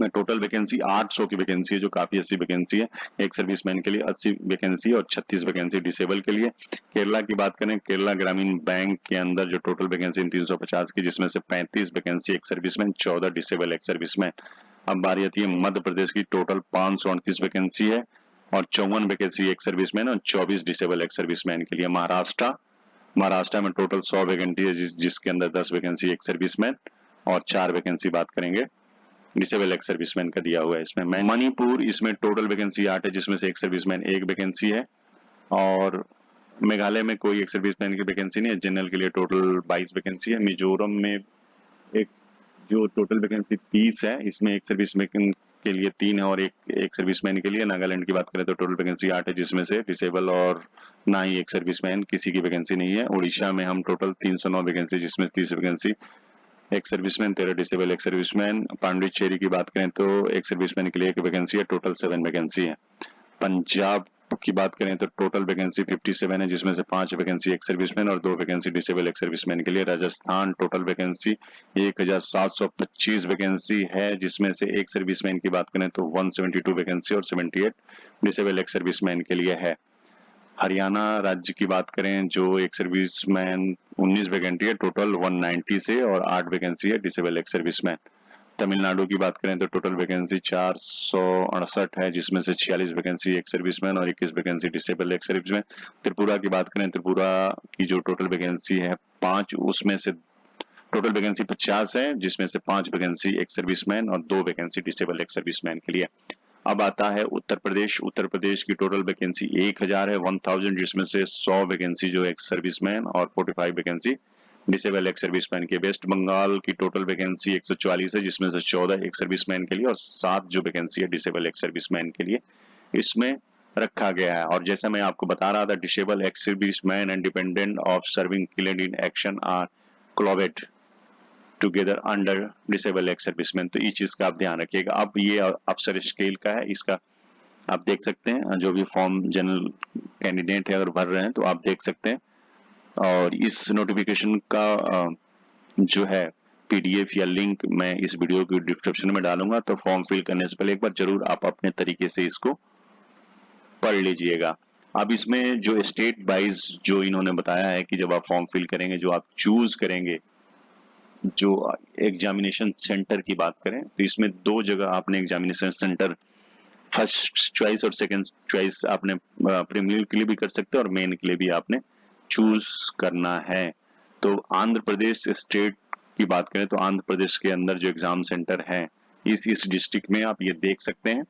में टोटल वैकेंसी 800 की वैकेंसी है, जो काफी अच्छी वैकेंसी है। एक सर्विसमैन के लिए 80 वैकेंसी और 36 वैकेंसी डिसेबल के लिए। केरला की बात करें, केरला ग्रामीण बैंक के अंदर जो टोटल वैकेंसी 350 की, जिसमें से 35 वैकेंसी एक सर्विसमैन, 14 डिसेबल एक सर्विसमैन। अब बारी आती है मध्य प्रदेश की, टोटल 538 वैकेंसी है और 54 वैकेंसी एक सर्विसमैन और 24 डिसेबल एक सर्विसमैन के लिए। महाराष्ट्र में टोटल 100 वैकेंसी है, जिसके अंदर 10 वैकेंसी एक सर्विसमैन और 4 वैकेंसी बात करेंगे डिसेबल एक सर्विसमैन का दिया हुआ है इसमें। मणिपुर, इसमें टोटल वैकेंसी 8 है, जिसमें से एक सर्विसमैन एक वैकेंसी है। और मेघालय में कोई एक सर्विसमैन की वैकेंसी नहीं है, जनरल के लिए टोटल 22 वैकेंसी है। मिजोरम में एक जो टोटल वैकेंसी 30 है, इसमें एक सर्विसमैन के लिए 3 है और एक सर्विसमैन के लिए। नागालैंड की बात करें तो टोटल वैकेंसी 8 है, जिसमें से डिसेबल और ना ही एक सर्विसमैन, किसी की वैकेंसी नहीं है। उड़ीसा में हम टोटल 309 वैकेंसी, जिसमें 30 वैकेंसी एक सर्विसमैन, 13 डिसेबल एक सर्विसमैन। पांडिचेरी की बात करें तो एक सर्विसमैन के लिए एक वैकेंसी है, टोटल 7 वैकेंसी है। पंजाब की बात करें तो टोटल वैकेंसी 57 है, जिसमें से 5 वैकेंसी एक सर्विसमैन और 2 वैकेंसी डिसेबल एक सर्विसमैन के लिए। राजस्थान टोटल वैकेंसी 1725 वैकेंसी है, जिसमें से एक सर्विसमैन की बात करें तो 172 वैकेंसी और 78 डिसेबल एक सर्विसमैन के लिए है। हरियाणा राज्य की बात करें, जो एक सर्विसमैन 19 वैकेंसी है टोटल 190 से और 8 वैकेंसी है डिसेबल एक सर्विसमैन। तमिलनाडु की बात करें तो टोटल वैकेंसी 468 है, जिसमें से 46 वैकेंसी एक सर्विसमैन और 21 वैकेंसी डिसेबल एक सर्विसमैन। त्रिपुरा की बात करें, त्रिपुरा की जो टोटल वैकेंसी है 5, उसमें से टोटल वैकेंसी 50 है, जिसमें से 5 वैकेंसी एक सर्विसमैन और 2 वैकेंसी डिसेबल एक सर्विसमैन के लिए। अब आता है उत्तर प्रदेश। उत्तर प्रदेश की टोटल वैकेंसी 1000 है, 1000, जिसमें से 100 वैकेंसी जो एक सर्विसमैन और 45 वैकेंसी डिसेबल एक सर्विसमैन के। वेस्ट बंगाल की टोटल वैकेंसी 144 है, जिसमें से 14 एक सर्विसमैन के लिए और 7 जो वैकेंसी है डिसेबल एक सर्विसमैन के लिए इसमें रखा गया है। और जैसा मैं आपको बता रहा था, disable ex serviceman and dependent of serving killed in action are clubbed together under disable ex serviceman. तो इस चीज का आप ध्यान रखिएगा। अब ये अफसर स्केल का है, इसका आप देख सकते हैं, जो भी फॉर्म जनरल कैंडिडेट है अगर भर रहे हैं तो आप देख सकते हैं। और इस नोटिफिकेशन का जो है पीडीएफ या लिंक मैं इस वीडियो की डिस्क्रिप्शन में डालूंगा, तो फॉर्म फिल करने से पहले एक बार जरूर आप अपने तरीके से इसको पढ़ लीजिएगा। अब इसमें जो स्टेट वाइज जो इन्होंने बताया है कि जब आप फॉर्म फिल करेंगे, जो आप चूज करेंगे, जो एग्जामिनेशन सेंटर की बात करें तो इसमें 2 जगह आपने एग्जामिनेशन सेंटर, फर्स्ट चॉइस और सेकंड चॉइस आपने प्रीलिमिनरी के लिए भी कर सकते हैं और मेन के लिए भी आपने चूज करना है। तो आंध्र प्रदेश स्टेट की बात करें तो आंध्र प्रदेश के अंदर जो एग्जाम सेंटर है इस डिस्ट्रिक्ट में आप ये देख सकते हैं।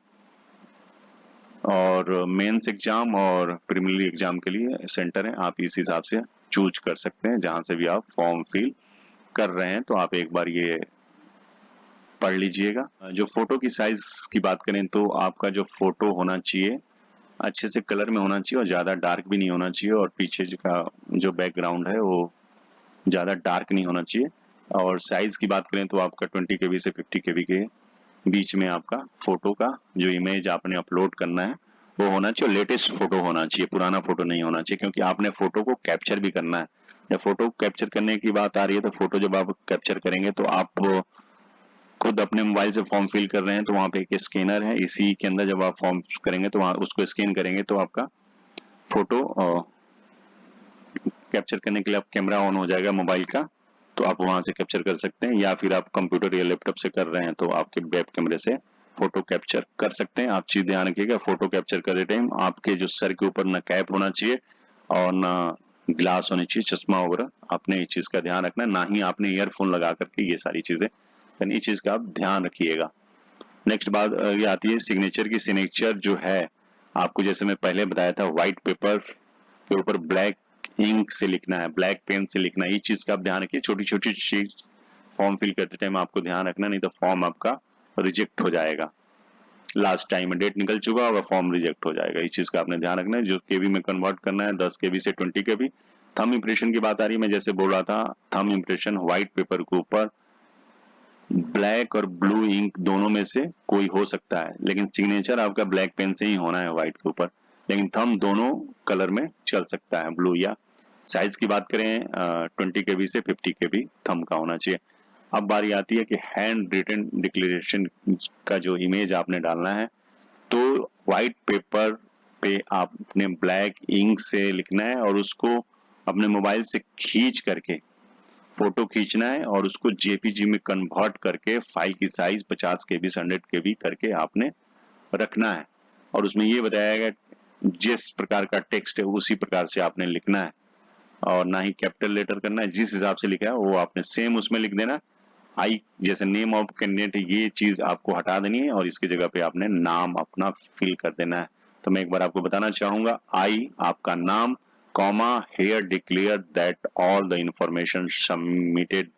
और मेंस एग्जाम और प्रीलिमिनरी एग्जाम के लिए सेंटर है, आप इस हिसाब से चूज कर सकते हैं जहां से भी आप फॉर्म फिल कर रहे हैं। तो आप एक बार ये पढ़ लीजिएगा। जो फोटो की साइज की बात करें तो आपका जो फोटो होना चाहिए अच्छे से कलर में होना चाहिए और ज्यादा डार्क भी नहीं होना चाहिए, और पीछे का जो बैकग्राउंड है वो ज्यादा डार्क नहीं होना चाहिए। और साइज की बात करें तो आपका 20 KB से 50 KB के बीच में आपका फोटो का जो इमेज आपने अपलोड करना है वो होना चाहिए। लेटेस्ट फोटो होना चाहिए, पुराना फोटो नहीं होना चाहिए, क्योंकि आपने फोटो को कैप्चर भी करना है। जब फोटो कैप्चर करने की बात आ रही है तो फोटो जब आप कैप्चर करेंगे तो आप खुद अपने मोबाइल से फॉर्म फिल कर रहे हैं तो वहां पे एक स्कैनर है, इसी के अंदर जब आप फॉर्म करेंगे तो वहां उसको स्कैन करेंगे तो आपका फोटो कैप्चर करने के लिए आप कैमरा ऑन हो जाएगा मोबाइल का, तो आप वहां से कैप्चर कर सकते हैं। या फिर आप कंप्यूटर या लैपटॉप से कर रहे हैं तो आपके वेब कैमरे से फोटो कैप्चर कर सकते हैं। आप चीज ध्यान रखिएगा, फोटो कैप्चर करते टाइम आपके जो सर के ऊपर ना कैप होना चाहिए और ना ग्लास होनी चाहिए, चश्मा वगैरह, आपने इस चीज का ध्यान रखना। ना ही आपने ईयरफोन लगा करके ये सारी चीजें, इस चीज का आप ध्यान रखिएगा। नेक्स्ट बात ये आती है सिग्नेचर की। सिग्नेचर जो है आपको, जैसे मैं पहले बताया था, व्हाइट पेपर के ऊपर ब्लैक इंक से लिखना है, ब्लैक पेन से लिखना है। इस चीज का आप ध्यान रखिए। छोटी छोटी चीज फॉर्म फिल करते टाइम आपको ध्यान रखना, नहीं तो फॉर्म आपका रिजेक्ट हो जाएगा। लास्ट टाइम में डेट निकल चुका होगा, फॉर्म रिजेक्ट हो जाएगा। इस चीज का आपने ध्यान रखना है। जो केवी में कन्वर्ट करना है 10 KB से 20 KB। थंब इंप्रेशन की बात आ रही है, मैं जैसे बोल रहा था, थंब इंप्रेशन व्हाइट पेपर के ऊपर ब्लैक और ब्लू इंक दोनों में से कोई हो सकता है, लेकिन सिग्नेचर आपका ब्लैक पेन से ही होना है व्हाइट के ऊपर। लेकिन थंब दोनों कलर में चल सकता है, ब्लू या साइज की बात करें 20 KB से 50 KB थंब का होना चाहिए। अब बारी आती है कि हैंड रिटन डिक्लेरेशन का जो इमेज आपने डालना है, तो व्हाइट पेपर पे आपने ब्लैक इंक से लिखना है और उसको अपने मोबाइल से खींच करके फोटो खींचना है और उसको जेपीजी में कन्वर्ट करके फाइल की साइज 50 KB से 100 KB करके आपने रखना है। और उसमें ये बताया गया जिस प्रकार का टेक्स्ट है उसी प्रकार से आपने लिखना है और ना ही कैपिटल लेटर करना है। जिस हिसाब से लिखा है वो आपने सेम उसमें लिख देना। आई जैसे नेम ऑफ कैंडिडेट ये चीज आपको हटा देनी है और इसकी जगह पे आपने नाम अपना फिल कर देना है। तो मैं एक बार आपको बताना चाहूंगा, आई आपका नाम, comma here declare that all the information submitted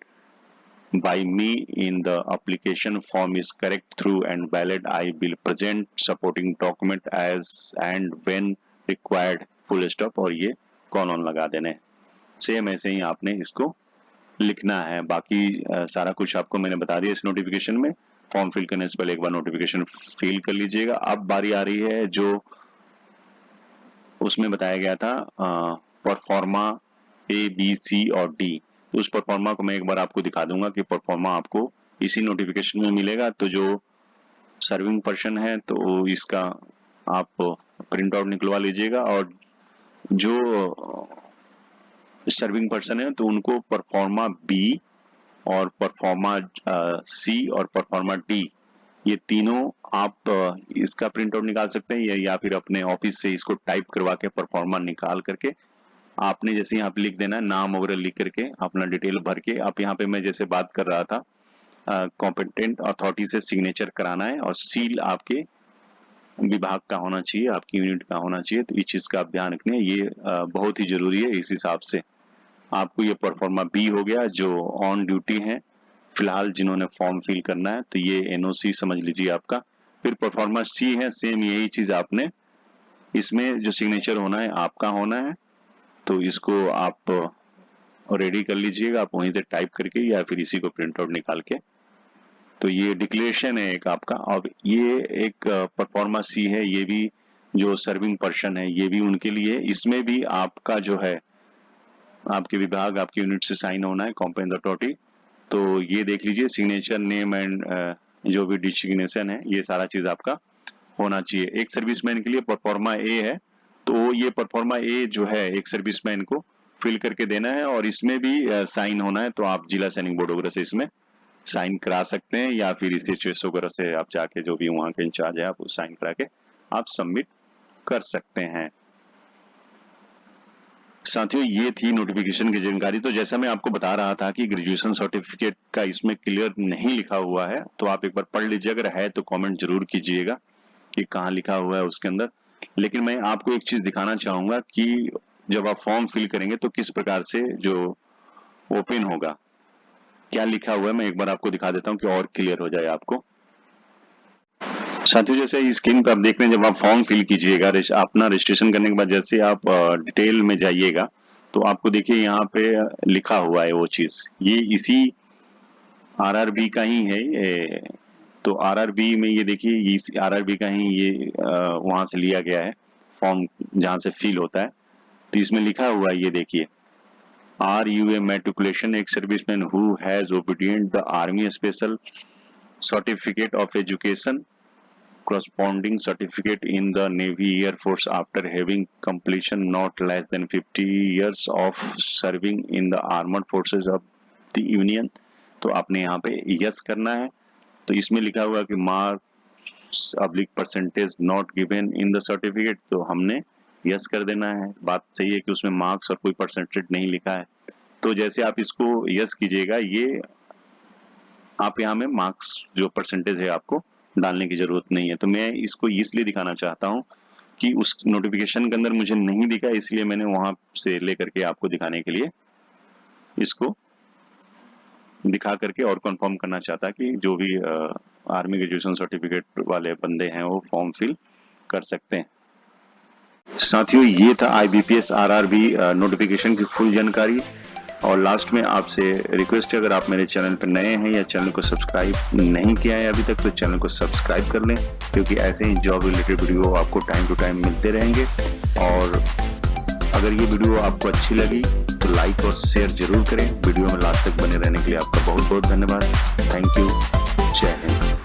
by me in the application form is correct through and valid. I will present supporting document as and when required, full stop, और ये कॉलन लगा देने। सेम ऐसे ही आपने इसको लिखना है। बाकी सारा कुछ आपको मैंने बता दिया इस नोटिफिकेशन में। फॉर्म फिल करने से पहले एक बार नोटिफिकेशन फिल कर लीजिएगा। अब बारी आ रही है जो उसमें बताया गया था परफॉर्मा A, B, C और D। उस परफॉर्मा को मैं एक बार आपको दिखा दूंगा कि परफॉर्मा आपको इसी नोटिफिकेशन में मिलेगा। तो जो सर्विंग पर्सन है तो इसका आप प्रिंट आउट निकलवा लीजिएगा और जो सर्विंग पर्सन है तो उनको परफॉर्मा B और परफॉर्मा C और परफॉर्मा D ये तीनों आप इसका प्रिंट आउट निकाल सकते हैं या फिर अपने ऑफिस से इसको टाइप करवा के परफॉर्मा निकाल करके आपने जैसे यहाँ पे लिख देना है, नाम वगैरह लिख करके अपना डिटेल भर के। आप यहाँ पे मैं जैसे बात कर रहा था कॉम्पिटेंट अथॉरिटी से सिग्नेचर कराना है और सील आपके विभाग का होना चाहिए, आपकी यूनिट का होना चाहिए। तो इस चीज का आप ध्यान रखना है, ये बहुत ही जरूरी है। इस हिसाब से आपको ये परफॉर्मा बी हो गया जो ऑन ड्यूटी है फिलहाल जिन्होंने फॉर्म फिल करना है, तो ये एनओसी समझ लीजिए आपका। फिर परफॉर्मा सी है, सेम यही चीज आपने इसमें जो सिग्नेचर होना है आपका होना है, तो इसको आप रेडी कर लीजिएगा, आप वहीं से टाइप करके या फिर इसी को प्रिंट आउट निकाल के। तो ये डिक्लेरेशन है एक आपका। और ये एक परफॉर्मा सी है, ये भी जो सर्विंग पर्सन है ये भी उनके लिए। इसमें भी आपका जो है आपके विभाग आपकी यूनिट से साइन होना है, कॉम्पिटेंट अथॉरिटी। तो ये देख लीजिए सिग्नेचर, नेम एंड जो भी डिजिग्नेशन है ये सारा चीज आपका होना चाहिए। एक सर्विसमैन के लिए परफॉर्मा ए है, तो ये परफॉर्मा ए जो है एक सर्विसमैन को फिल करके देना है और इसमें भी साइन होना है। तो आप जिला सैनिक बोर्ड वगैरह से इसमें साइन करा सकते हैं या फिर इस एचएस वगैरह से आप जाके जो भी वहाँ के इंचार्ज है आप साइन करा के आप सबमिट कर सकते हैं। साथियों ये थी नोटिफिकेशन की जानकारी। तो जैसा मैं आपको बता रहा था कि ग्रेजुएशन सर्टिफिकेट का इसमें क्लियर नहीं लिखा हुआ है, तो आप एक बार पढ़ लीजिए, अगर है तो कमेंट जरूर कीजिएगा कि कहाँ लिखा हुआ है उसके अंदर। लेकिन मैं आपको एक चीज दिखाना चाहूंगा कि जब आप फॉर्म फिल करेंगे तो किस प्रकार से जो ओपन होगा, क्या लिखा हुआ है, मैं एक बार आपको दिखा देता हूँ कि और क्लियर हो जाए आपको। साथियों जैसे स्क्रीन पर आप देख रहे हैं, जब आप फॉर्म फिल कीजिएगा अपना रजिस्ट्रेशन करने के बाद जैसे आप डिटेल में जाइएगा तो आपको देखिए यहाँ पे लिखा हुआ है वो चीज, ये इसी आरआरबी का ही है। तो आरआरबी में ये देखिए इस आरआरबी का ही ये वहां से लिया गया है फॉर्म जहां से फिल होता है। तो इसमें लिखा हुआ है, ये देखिए, आर यू ए मैट्रिकुलेशन एक serviceman who has obedient the army special certificate of education corresponding certificate in the Navy Air Force after having completion not less than 50 years of serving in the armed forces of the Union। तो आपने यहाँ पे यस करना है। तो इसमें लिखा हुआ कि marks oblique percentage not given in the certificate, तो हमने यस कर देना है। बात सही है कि उसमें मार्क्स और कोई परसेंटेज नहीं लिखा है, तो जैसे आप इसको यस कीजिएगा, ये आप यहाँ में मार्क्स जो परसेंटेज है आपको डालने की जरूरत नहीं है। तो मैं इसको इसलिए दिखाना चाहता हूँ कि उस नोटिफिकेशन के अंदर मुझे नहीं दिखा, इसलिए मैंने वहां से लेकर के आपको दिखाने के लिए इसको दिखा करके और कंफर्म करना चाहता कि जो भी आर्मी ग्रेजुएशन सर्टिफिकेट वाले बंदे हैं वो फॉर्म फिल कर सकते हैं। साथियों ये था IBPS RRB नोटिफिकेशन की फुल जानकारी। और लास्ट में आपसे रिक्वेस्ट है, अगर आप मेरे चैनल पर नए हैं या चैनल को सब्सक्राइब नहीं किया है अभी तक, तो चैनल को सब्सक्राइब कर लें, क्योंकि ऐसे ही जॉब रिलेटेड वीडियो आपको टाइम टू टाइम मिलते रहेंगे। और अगर ये वीडियो आपको अच्छी लगी तो लाइक और शेयर जरूर करें। वीडियो में लास्ट तक बने रहने के लिए आपका बहुत बहुत धन्यवाद। Thank you. जय हिंद।